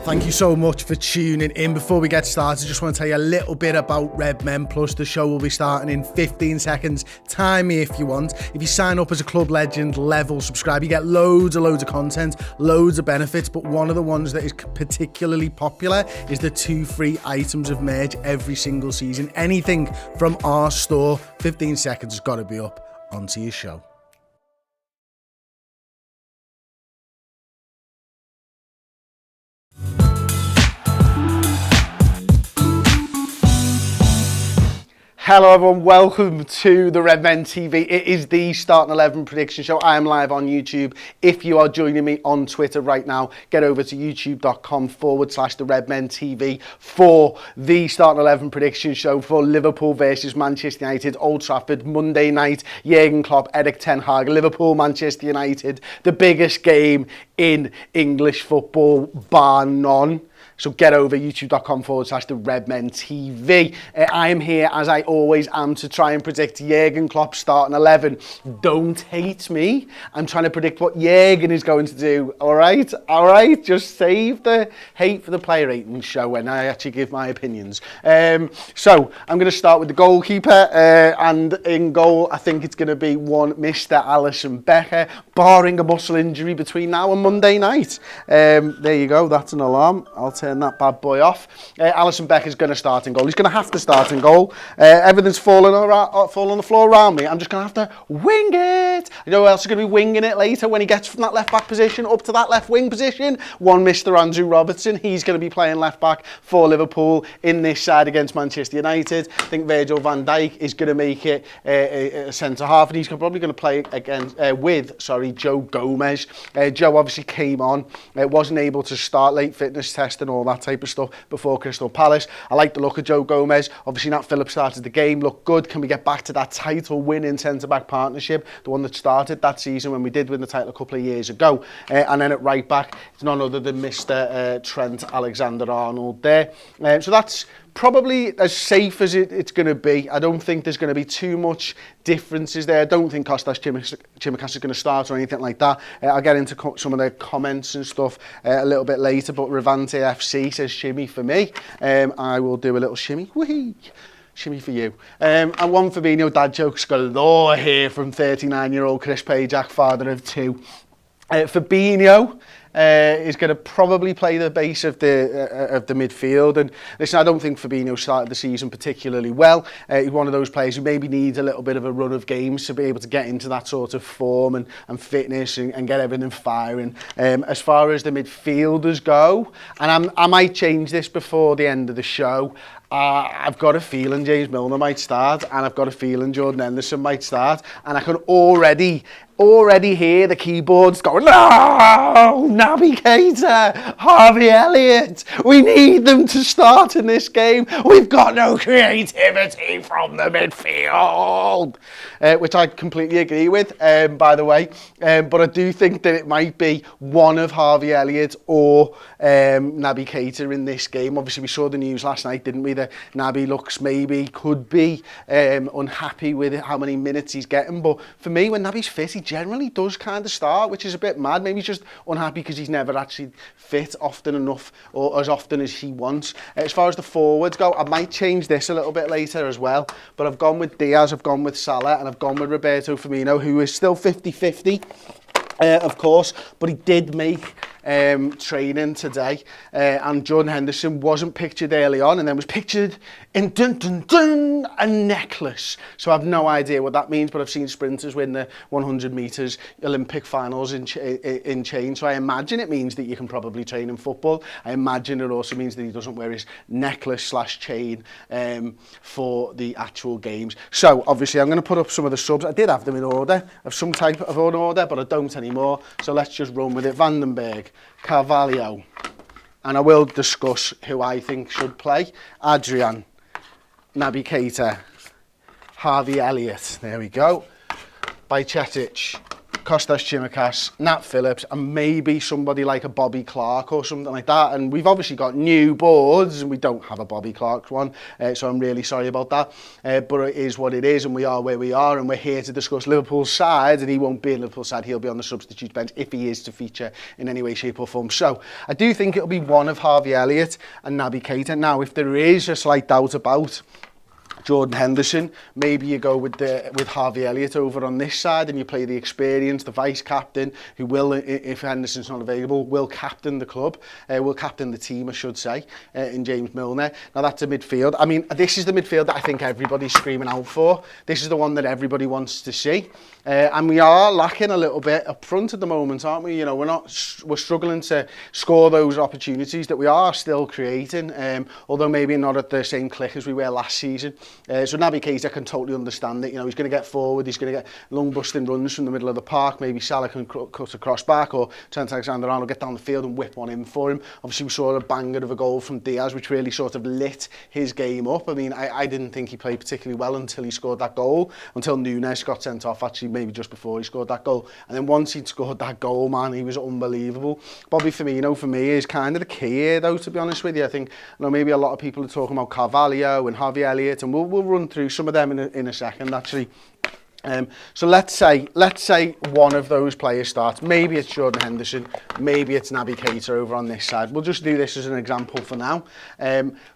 Thank you so much for tuning in. Before we get started, I just want to tell you a little bit about Redmen Plus. The show will be starting in 15 seconds. Time me if you want. If you sign up as a Club Legend level subscriber, you get loads of content, loads of benefits, but one of the ones that is particularly popular is the 2 free items of merch every single season. Anything from our store, 15 seconds has got to be up. Onto your show. Hello everyone, welcome to the Redmen TV. It is the Starting 11 prediction show. I am live on YouTube. If you are joining me on Twitter right now, get over to youtube.com/the Redmen TV for the Starting 11 prediction show for Liverpool versus Manchester United, Old Trafford, Monday night. Jurgen Klopp, Erik ten Hag, Liverpool, Manchester United, the biggest game in English football, bar none. So get over youtube.com/the Redmen TV. I am here, as I always am, to try and predict Jurgen Klopp's starting 11. Don't hate me. I'm trying to predict what Jurgen is going to do. All right? All right? Just save the hate for the player rating show when I actually give my opinions. So I'm going to start with the goalkeeper. And in goal, I think it's going to be one Mr. Alisson Becker, barring a muscle injury between now and Monday night. There you go. That's an alarm. I'll turn that bad boy off. Alisson Becker's going to start in goal. He's going to have to start in goal. Everything's falling on the floor around me. I'm just going to have to wing it. You know who else is going to be winging it later when he gets from that left back position up to that left wing position? One Mr. Andrew Robertson. He's going to be playing left back for Liverpool in this side against Manchester United. I think Virgil van Dijk is going to make it a centre half, and he's probably going to play with Joe Gomez. Joe obviously came on, wasn't able to start, late fitness test and all that type of stuff before Crystal Palace. I like the look of Joe Gomez. Obviously Nat Phillips started the game, looked good. Can we get back to that title winning centre-back partnership, the one that started that season when we did win the title a couple of years ago? And then at right back, it's none other than Mr. Trent Alexander-Arnold there. So that's probably as safe as it's going to be. I don't think there's going to be too much differences there. I don't think Kostas Tsimikas is going to start or anything like that. I'll get into some of the comments and stuff a little bit later, but Revante FC says shimmy for me. I will do a little shimmy. Whee! Shimmy for you. And one Fabinho dad jokes galore here from 39-year-old Chris Pajak, father of 2. Fabinho is going to probably play the base of the midfield. And listen, I don't think Fabinho started the season particularly well. He's one of those players who maybe needs a little bit of a run of games to be able to get into that sort of form and fitness and get everything firing. As far as the midfielders go, and I might change this before the end of the show, I've got a feeling James Milner might start, and I've got a feeling Jordan Henderson might start, and I can already hear the keyboards going, no, Naby Keita, Harvey Elliott, we need them to start in this game. We've got no creativity from the midfield, which I completely agree with, by the way. But I do think that it might be one of Harvey Elliott or Naby Keita in this game. Obviously, we saw the news last night, didn't we, that Naby could be unhappy with how many minutes he's getting. But for me, when Naby's fit, he generally does kind of start, which is a bit mad. Maybe he's just unhappy because he's never actually fit often enough or as often as he wants. As far as the forwards go, I might change this a little bit later as well, but I've gone with Diaz, I've gone with Salah, and I've gone with Roberto Firmino, who is still 50-50. Of course, but he did make training today, and Jordan Henderson wasn't pictured early on and then was pictured in a necklace. So I have no idea what that means, but I've seen sprinters win the 100 metres Olympic finals in chain, so I imagine it means that you can probably train in football. I imagine it also means that he doesn't wear his necklace/chain for the actual games. So obviously I'm going to put up some of the subs. I did have them in order, of some type of order, but I don't anymore, so let's just run with it. Vandenberg, Carvalho, and I will discuss who I think should play. Adrian, Naby Keita, Harvey Elliott, there we go. Bajcetic, Kostas Tsimikas, Nat Phillips, and maybe somebody like a Bobby Clark or something like that. And we've obviously got new boards, and we don't have a Bobby Clark one, so I'm really sorry about that. But it is what it is, and we are where we are, and we're here to discuss Liverpool's side, and he won't be in Liverpool's side. He'll be on the substitute bench if he is to feature in any way, shape or form. So I do think it'll be one of Harvey Elliott and Naby Keita. Now, if there is a slight doubt about Jordan Henderson, maybe you go with Harvey Elliott over on this side, and you play the experience, the vice captain, who will, if Henderson's not available, will captain the club, will captain the team, I should say, in James Milner. Now that's a midfield. I mean, this is the midfield that I think everybody's screaming out for. This is the one that everybody wants to see. And we are lacking a little bit up front at the moment, aren't we? You know, we're struggling to score those opportunities that we are still creating, although maybe not at the same click as we were last season. So Naby Keita can totally understand it. You know, he's going to get forward, he's going to get long busting runs from the middle of the park. Maybe Salah can cut across back, or Trent Alexander-Arnold will get down the field and whip one in for him. Obviously, we saw a banger of a goal from Diaz, which really sort of lit his game up. I mean, I didn't think he played particularly well until he scored that goal, until Nunes got sent off, actually, maybe just before he scored that goal. And then once he'd scored that goal, man, he was unbelievable. Bobby Firmino, for me, is kind of the key here, though, to be honest with you. I think, you know, maybe a lot of people are talking about Carvalho and Harvey Elliott, and we'll run through some of them in a second, actually. So let's say one of those players starts. Maybe it's Jordan Henderson, maybe it's Naby Keita over on this side. We'll just do this as an example for now.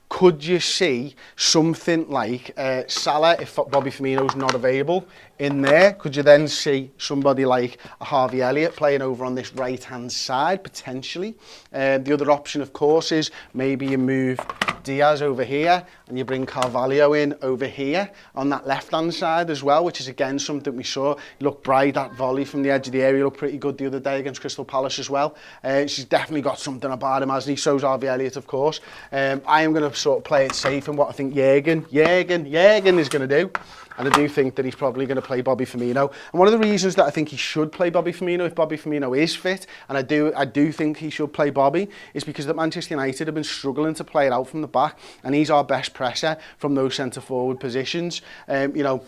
Could you see something like Salah, if Bobby Firmino's not available, in there? Could you then see somebody like a Harvey Elliott playing over on this right-hand side, potentially? The other option, of course, is maybe you move Diaz over here and you bring Carvalho in over here on that left-hand side as well, which is, again, something we saw. He looked bright, that volley from the edge of the area looked pretty good the other day against Crystal Palace as well. She's definitely got something about him, hasn't he? So's Harvey Elliott, of course. I am going to sort of play it safe in what I think Jürgen is going to do. And I do think that he's probably going to play Bobby Firmino. And one of the reasons that I think he should play Bobby Firmino, if Bobby Firmino is fit, and I do think he should play Bobby, is because that Manchester United have been struggling to play it out from the back, and he's our best presser from those centre-forward positions. You know,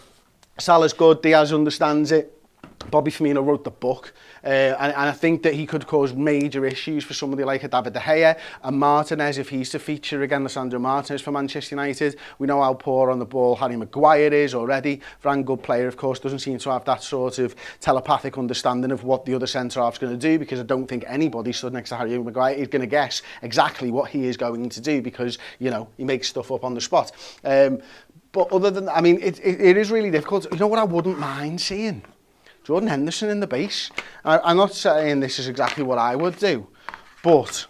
Salah's good, Diaz understands it. Bobby Firmino wrote the book, and I think that he could cause major issues for somebody like a David De Gea and Martinez if he's to feature again. Lisandro Martinez for Manchester United. We know how poor on the ball Harry Maguire is already. Very good player, of course, doesn't seem to have that sort of telepathic understanding of what the other centre-half's going to do, because I don't think anybody stood next to Harry Maguire is going to guess exactly what he is going to do, because, you know, he makes stuff up on the spot. But other than that, I mean, it is really difficult. You know what I wouldn't mind seeing? Jordan Henderson in the base. I'm not saying this is exactly what I would do, but,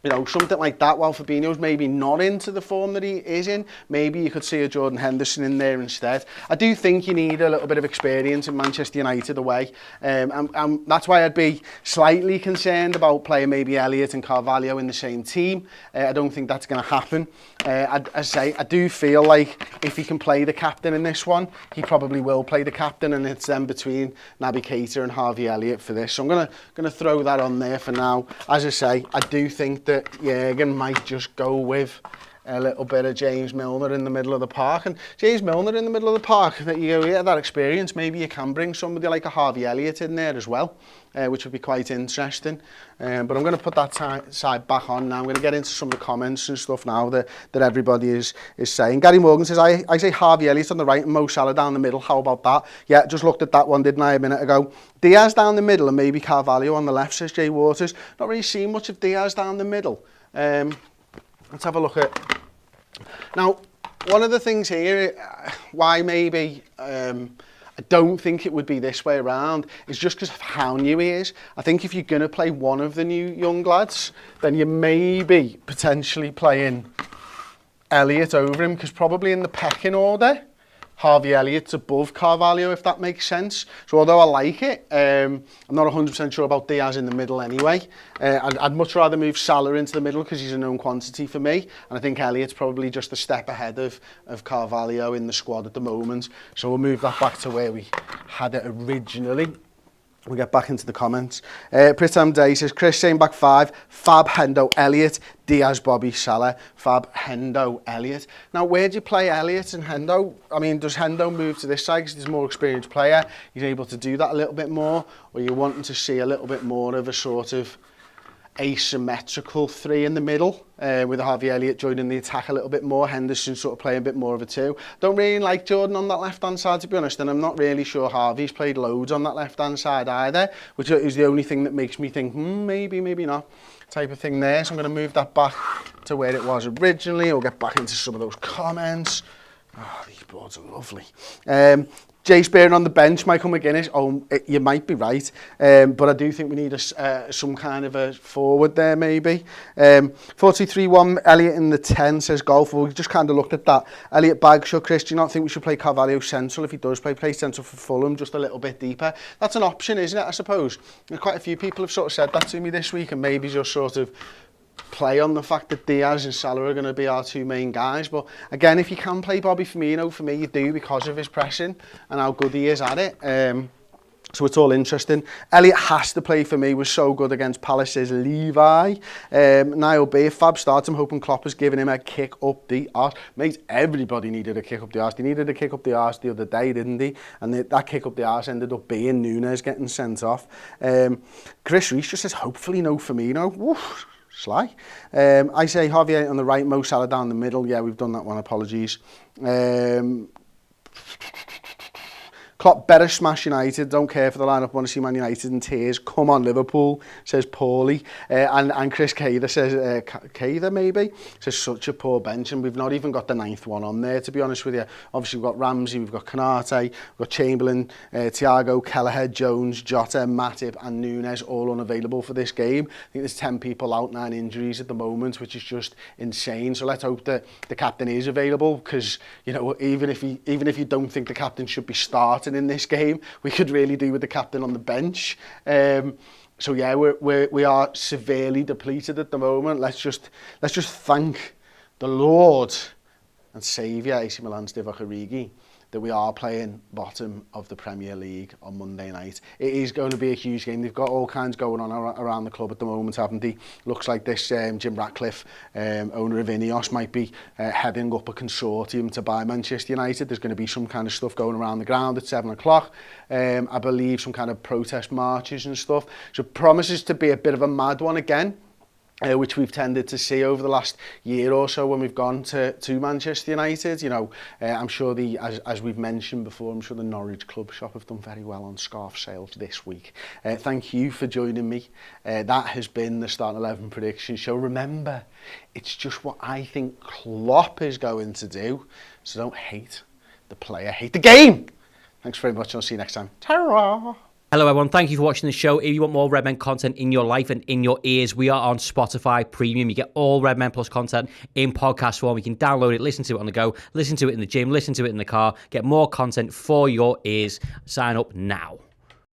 you know, something like that, while Fabinho's maybe not into the form that he is in, maybe you could see a Jordan Henderson in there instead. I do think you need a little bit of experience in Manchester United away, and that's why I'd be slightly concerned about playing maybe Elliott and Carvalho in the same team. I don't think that's going to happen. I do feel like if he can play the captain in this one, he probably will play the captain, and it's then between Naby Keita and Harvey Elliott for this. So I'm gonna throw that on there for now. As I say, I do think that Jürgen might just go with a little bit of James Milner in the middle of the park. And James Milner in the middle of the park, that you go, yeah, that experience, maybe you can bring somebody like a Harvey Elliott in there as well, which would be quite interesting. But I'm going to put that side back on now. I'm going to get into some of the comments and stuff now that everybody is saying. Gary Morgan says, I say Harvey Elliott on the right and Mo Salah down the middle. How about that? Yeah, just looked at that one, didn't I, a minute ago. Diaz down the middle and maybe Carvalho on the left, says Jay Waters. Not really seen much of Diaz down the middle. Let's have a look at... Now, one of the things here, why maybe I don't think it would be this way around, is just because of how new he is. I think if you're going to play one of the new young lads, then you may be potentially playing Elliott over him, because probably in the pecking order, Harvey Elliott's above Carvalho, if that makes sense. So although I like it, I'm not 100% sure about Diaz in the middle anyway. I'd much rather move Salah into the middle because he's a known quantity for me. And I think Elliott's probably just a step ahead of Carvalho in the squad at the moment. So we'll move that back to where we had it originally. We'll get back into the comments. Pritam Day says, Chris saying back 5, Fab, Hendo, Elliott, Diaz, Bobby, Salah, Fab, Hendo, Elliott. Now, where do you play Elliott and Hendo? I mean, does Hendo move to this side because he's a more experienced player? He's able to do that a little bit more? Or are you wanting to see a little bit more of a sort of asymmetrical 3 in the middle, with Harvey Elliott joining the attack a little bit more, Henderson sort of playing a bit more of a 2. Don't really like Jordan on that left-hand side, to be honest, and I'm not really sure Harvey's played loads on that left-hand side either, which is the only thing that makes me think, maybe, maybe not, type of thing there. So I'm going to move that back to where it was originally. We'll get back into some of those comments. Oh, these boards are lovely. Jay Spearing on the bench, Michael McGuinness. Oh, you might be right, but I do think we need some kind of a forward there, maybe. 43-1, Elliott in the 10, says Golf. Well, we just kind of looked at that. Elliott, Bagshaw, Chris, do you not think we should play Carvalho central if he does play central for Fulham, just a little bit deeper? That's an option, isn't it, I suppose? Quite a few people have sort of said that to me this week, and maybe just sort of play on the fact that Diaz and Salah are going to be our 2 main guys. But again, if you can play Bobby Firmino, for me you do, because of his pressing and how good he is at it. So it's all interesting. Elliott has to play for me, was so good against Palace, says Levi. Niall B, if Fab starts, I'm hoping Klopp has given him a kick up the arse. Mate, everybody needed a kick up the arse. He needed a kick up the arse the other day, didn't he? And that kick up the arse ended up being Nunes getting sent off. Chris Reese just says, hopefully no Firmino. Woof. Sly. I say Harvey on the right, Mo Salah down the middle. Yeah, we've done that one, apologies. Klopp better smash United. Don't care for the lineup. Want to see Man United in tears. Come on, Liverpool, says Paulie. And Chris Cather says, Cather maybe, says such a poor bench. And we've not even got the 9th one on there, to be honest with you. Obviously, we've got Ramsey, we've got Konate, we've got Chamberlain, Thiago, Kelleher, Jones, Jota, Matip, and Nunes all unavailable for this game. I think there's 10 people out, 9 injuries at the moment, which is just insane. So let's hope that the captain is available, because, you know, even if you don't think the captain should be starting in this game, we could really do with the captain on the bench. So yeah, we are severely depleted at the moment. Let's just thank the Lord and Saviour AC Milan's Divock Origi that we are playing bottom of the Premier League on Monday night. It is going to be a huge game. They've got all kinds going on around the club at the moment, haven't they? Looks like this Jim Ratcliffe, owner of Ineos, might be heading up a consortium to buy Manchester United. There's going to be some kind of stuff going around the ground at 7 o'clock. I believe some kind of protest marches and stuff. So it promises to be a bit of a mad one again. Which we've tended to see over the last year or so when we've gone to Manchester United. You know, I'm sure as we've mentioned before, I'm sure the Norwich Club Shop have done very well on scarf sales this week. Thank you for joining me. That has been the Starting 11 prediction show. Remember, it's just what I think Klopp is going to do. So don't hate the player, hate the game. Thanks very much. I'll see you next time. Ta-ra! Hello everyone, thank you for watching the show. If you want more Redmen content in your life and in your ears, we are on Spotify Premium. You get all Redmen Plus content in podcast form. You can download it, listen to it on the go, listen to it in the gym, listen to it in the car, get more content for your ears. Sign up now.